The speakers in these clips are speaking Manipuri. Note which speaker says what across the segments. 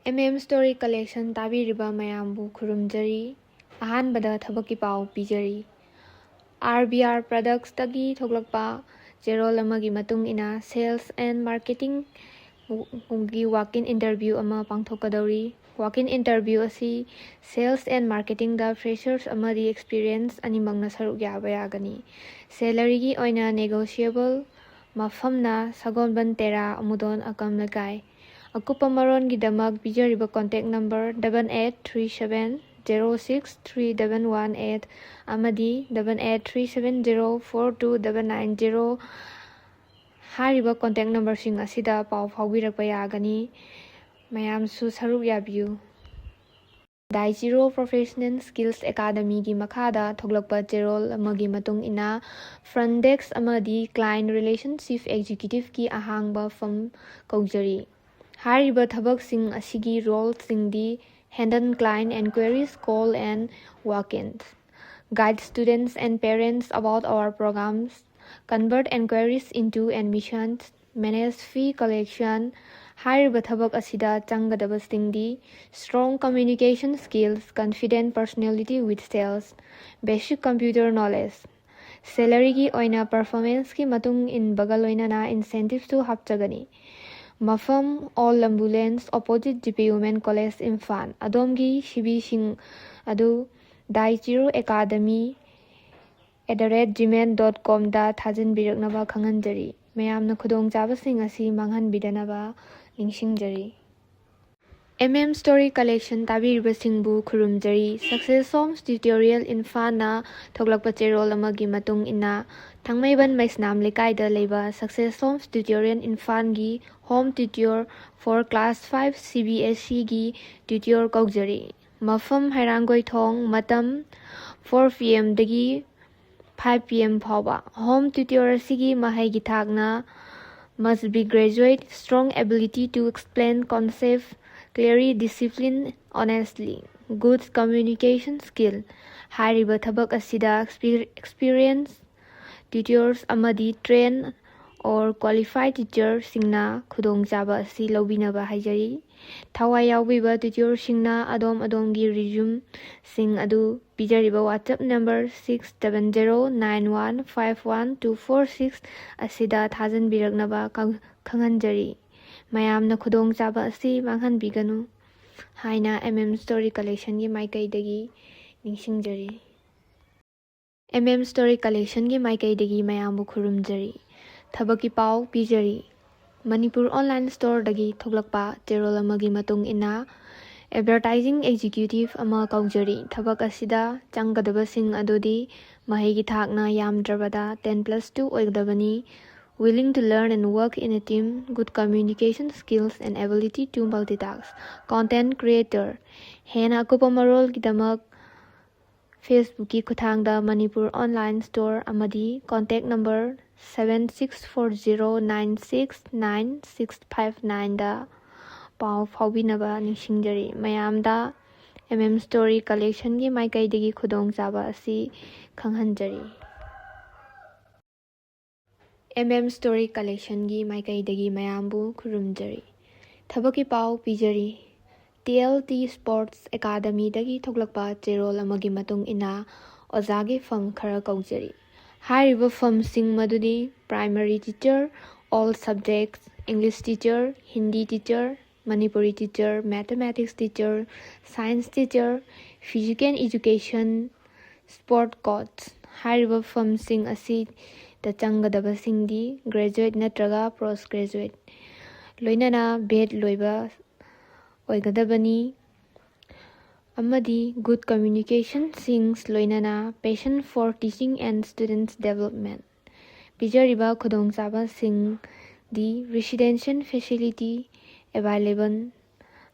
Speaker 1: Story Collection tabiriba mayambu khurumjari. Ahanbada thabaki pau pijari. RBR Products tagi thoglakpa zero lamagi matung ina sales and marketing gi walk-in interview ama pangthokadori. Walk-in interview asi sales and marketing da freshers amadi experience animangna saruk yaba yagani. Salary gi oina negotiable mafamna sagonban tera amudon akam lakai. Akupa maron gidamak bijariba contact number 8837063718 amadi 8837042990 hariba contact number sing asida pau phawbirakpa yagani mayamsu saruk yabiyu. Dai Zero Professional Skills Academy gi makhada thoglakpa cherol amagi matung ina front desk amadi client relationship executive ki ahangba firm kaujari. Hariba thabak sing asigi role sing di handle client enquiries, call and walk-ins, guide students and parents about our programs, convert enquiries into admissions, manage fee collection. Hariba thabak asida changadaba sing di strong communication skills, confident personality with sales, basic computer knowledge. Salary ki oina performance ki matung in bagaloina na incentives to hapchagani. Mafam All Ambulance opposite GP Women College Imphal. Adomgi Shibi Sing Adu Dai Zero Academy @gmail.com da Thajin Biraknaba Khanganjari. Mayamna Khudong Jabasing asi Manghan Bidanaba Ningshingjari. Story Collection tabiriba singbu khurumjari. Success Songs Tutorial Infana thoglakpa cherol amagi matung ina Thangmaiban Maisnam Lekaida leba Success Songs Tutorial Infan gi Home Tutor for Class 5 CBSE gi tutor kaujari. Mafam Hairangoi Thong matam 4 PM dagi 5 PM phawba. Home tutor sigi mahai gi thakna must be graduate, strong ability to explain concept clearly, discipline, honestly, good communication skill. Hariba thabak asida experience tutors amadi train or qualified teacher singna khudong jaba asi lobinaba haijari. Thawai yawbiba tutor singna adomgi resume sing adu bijariba WhatsApp number 6709151246 asida thajan biraknaba khanganjari. Mayamna khudong chaba asi manghan biganu haina Story Collection gi maikaidagi ningsingjari. Story Collection gi maikaidagi mayambu khurumjari. Thabaki pau pijari. Manipur Online Store dagi thoglakpa cherol amagi matung ina advertising executive ama kaujari. Thabak asida changadaba sing adudi mahigi thakna yamdrabada 10+2 oigdabani. Willing to learn and work in a team, good communication skills and ability to multitask. Content creator. Hena akupamarol gidamak Facebook ki kuthangda Manipur Online Store amadi contact number 7640969659 da pau phawbinaba ningsingjari. Mayamda Story Collection gi maikaidagi khudong chaba asi khanghanjari. Story Collection gi maikaidagi mayambu khurumjari. Thabaki pau pijari. TLT Sports Academy dagi thoglakpa cherol amagi matung ina ozagi firm khara kaujari. Hariba firm sing madudi primary teacher, all subjects, English teacher, Hindi teacher, Manipuri teacher, mathematics teacher, science teacher, physical education, sport coach. Hariba firm sing asi da changadaba singdi graduate natraga postgraduate loinana BEd loiba oigadabani amadi good communication sings loinana passion for teaching and students development. Bijariba khudong chaba sing di residential facility available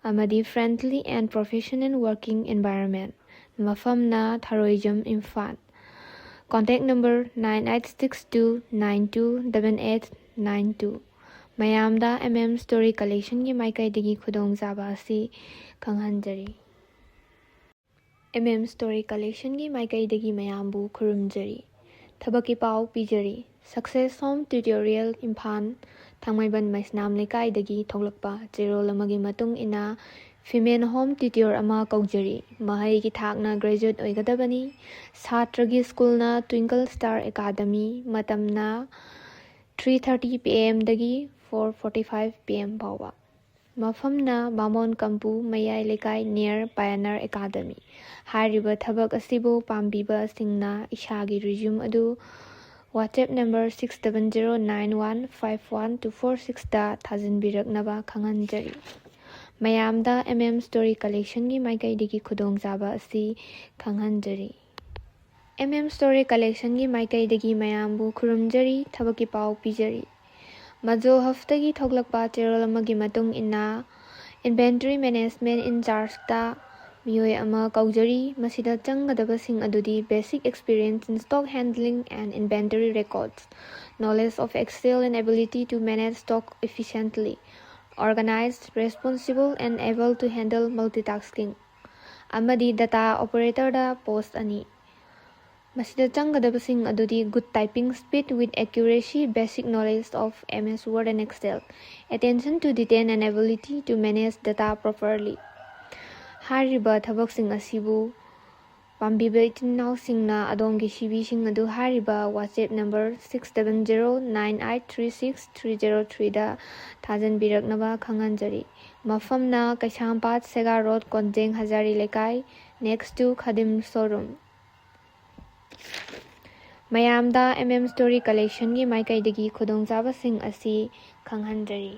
Speaker 1: amadi friendly and professional working environment. Mafamna Tharoijam Imphal. Contact number 9862928892. Mayamda Story Collection gi maikaidagi khudong jaba asi khanghanjari. Story Collection gi maikaidagi mayambu khurumjari. Thabaki pau pijari. Success Home Tutorial Imphal ꯊꯥꯡꯃꯩꯕꯟ ꯃꯩꯁꯅꯥꯝ ꯂꯩꯀꯥꯏꯗꯒꯤ ꯊꯣꯛꯂꯛꯄ ꯆꯦꯔꯣꯜ ꯑꯃꯒꯤ ꯃꯇꯨꯡ ꯏꯟꯅ ꯐꯤꯃꯦꯜ ꯍꯣꯝ ꯇ꯭ꯌꯨꯇꯔ ꯑꯃ ꯀꯧꯖꯔꯤ꯫ ꯃꯍꯩꯒꯤ ꯊꯥꯛꯅ ꯒ꯭ꯔꯦꯖꯨꯑꯦꯠ ꯑꯣꯏꯒꯗꯕꯅꯤ꯫ ꯁꯥꯇ꯭ꯔꯒꯤ ꯁ꯭ꯀꯨꯜꯅ ꯇ꯭ꯋꯤꯡꯀꯜ ꯁ꯭ꯇꯥꯔ ꯑꯦꯀꯥꯗꯃꯤ, ꯃꯇꯝꯅ 3:30 PM ꯗꯒꯤ 4:45 PM ꯐꯥꯎꯕ꯫ ꯃꯐꯝꯅ ꯕꯥꯃꯣꯟ ꯀꯝꯄꯨ ꯃꯌꯥꯏ ꯂꯩꯀꯥꯏ ꯅꯤꯌꯔ ꯄꯥꯌꯅꯔ ꯑꯦꯀꯥꯗꯃꯤ꯫ ꯍꯥꯏꯔꯤꯕ ꯊꯕꯛ ꯑꯁꯤꯕꯨ ꯄꯥꯝꯕꯤꯕꯁꯤꯡꯅ ꯏꯁꯥꯒꯤ ꯔꯤꯖ꯭ꯌꯨꯝ ꯑꯗꯨ ꯋꯥꯆꯦꯞ ꯅꯝꯕꯔ 6709151246 ꯗ ꯊꯥꯖꯤꯟꯕꯤꯔꯛꯅꯕ ꯈꯪꯍꯟꯖꯔꯤ꯫ ꯃꯌꯥꯝꯗ ꯁ꯭ꯇꯣꯔꯤ ꯀꯂꯦꯛꯁꯟꯒꯤ ꯃꯥꯏꯀꯩꯗꯒꯤ ꯈꯨꯗꯣꯡꯆꯥꯕ ꯑꯁꯤ ꯈꯪꯍꯟꯖꯔꯤ꯫ ꯁ꯭ꯇꯣꯔꯤ ꯀꯂꯦꯛꯁꯟꯒꯤ ꯃꯥꯏꯀꯩꯗꯒꯤ ꯃꯌꯥꯝꯕꯨ ꯈꯨꯔꯨꯝꯖꯔꯤ, ꯊꯕꯛꯀꯤ ꯄꯥꯎ ꯄꯤꯖꯔꯤ꯫ ꯃꯖꯣꯍꯐꯇꯒꯤ ꯊꯣꯛꯂꯛꯄ ꯆꯦꯔꯣꯜ ꯑꯃꯒꯤ ꯃꯇꯨꯡ ꯏꯟꯅ ꯏꯟꯚꯦꯟꯇꯔꯤ ꯃꯦꯅꯦꯖꯃꯦꯟꯠ ꯏꯟꯆꯥꯔꯖꯇ ꯃꯤꯑꯣꯏ ꯑꯃ ꯀꯧꯖꯔꯤ꯫ ꯃꯁꯤꯗ ꯆꯪꯒꯗꯕꯁꯤꯡ ꯑꯗꯨꯗꯤ basic experience in stock handling and inventory records, knowledge of Excel and ability to manage stock efficiently, organised, responsible and able to handle multitasking, ꯑꯃꯗꯤ ꯗꯇꯥ ꯑꯣꯄꯔꯦꯇꯔꯗ ꯄꯣꯁꯠ 2꯫ ꯃꯁꯤꯗ ꯆꯪꯒꯗꯕꯁꯤꯡ ꯑꯗꯨꯗꯤ good typing speed with accuracy, basic knowledge of MS Word and Excel, attention to detail and ability to manage data properly꯫ ꯍꯥꯏꯔꯤꯕ ꯊꯕꯛꯁꯤꯡ ꯑꯁꯤꯕꯨ ꯄꯥꯝꯕꯤꯕ ꯏꯆꯤꯟ-ꯏꯅꯥꯎꯁꯤꯡꯅ ꯑꯗꯣꯝꯒꯤ ꯁꯤꯚꯤꯁꯤꯡ ꯑꯗꯨ ꯍꯥꯏꯔꯤꯕ ꯋꯥꯆꯦꯞ ꯅꯝꯕꯔ 6709836303 ꯗ ꯊꯥꯖꯤꯟꯕꯤꯔꯛꯅꯕ ꯈꯪꯍꯟꯖꯔꯤ꯫ ꯃꯐꯝꯅ ꯀꯩꯁꯥꯝꯄꯥꯠ ꯁꯦꯒꯥ ꯔꯣꯗ, ꯀꯣꯟꯖꯦꯡ ꯍꯖꯥꯔꯤ ꯂꯩꯀꯥꯏ, ꯅꯦꯛꯁ ꯇꯨ ꯈꯥꯗꯤꯝ ꯁꯣꯔꯨꯝ꯫ ꯃꯌꯥꯝꯗ ꯁ꯭ꯇꯣꯔꯤ ꯀꯂꯦꯛꯁꯟꯒꯤ ꯃꯥꯏꯀꯩꯗꯒꯤ ꯈꯨꯗꯣꯡꯆꯥꯕꯁꯤꯡ ꯑꯁꯤ ꯈꯪꯍꯟꯖꯔꯤ꯫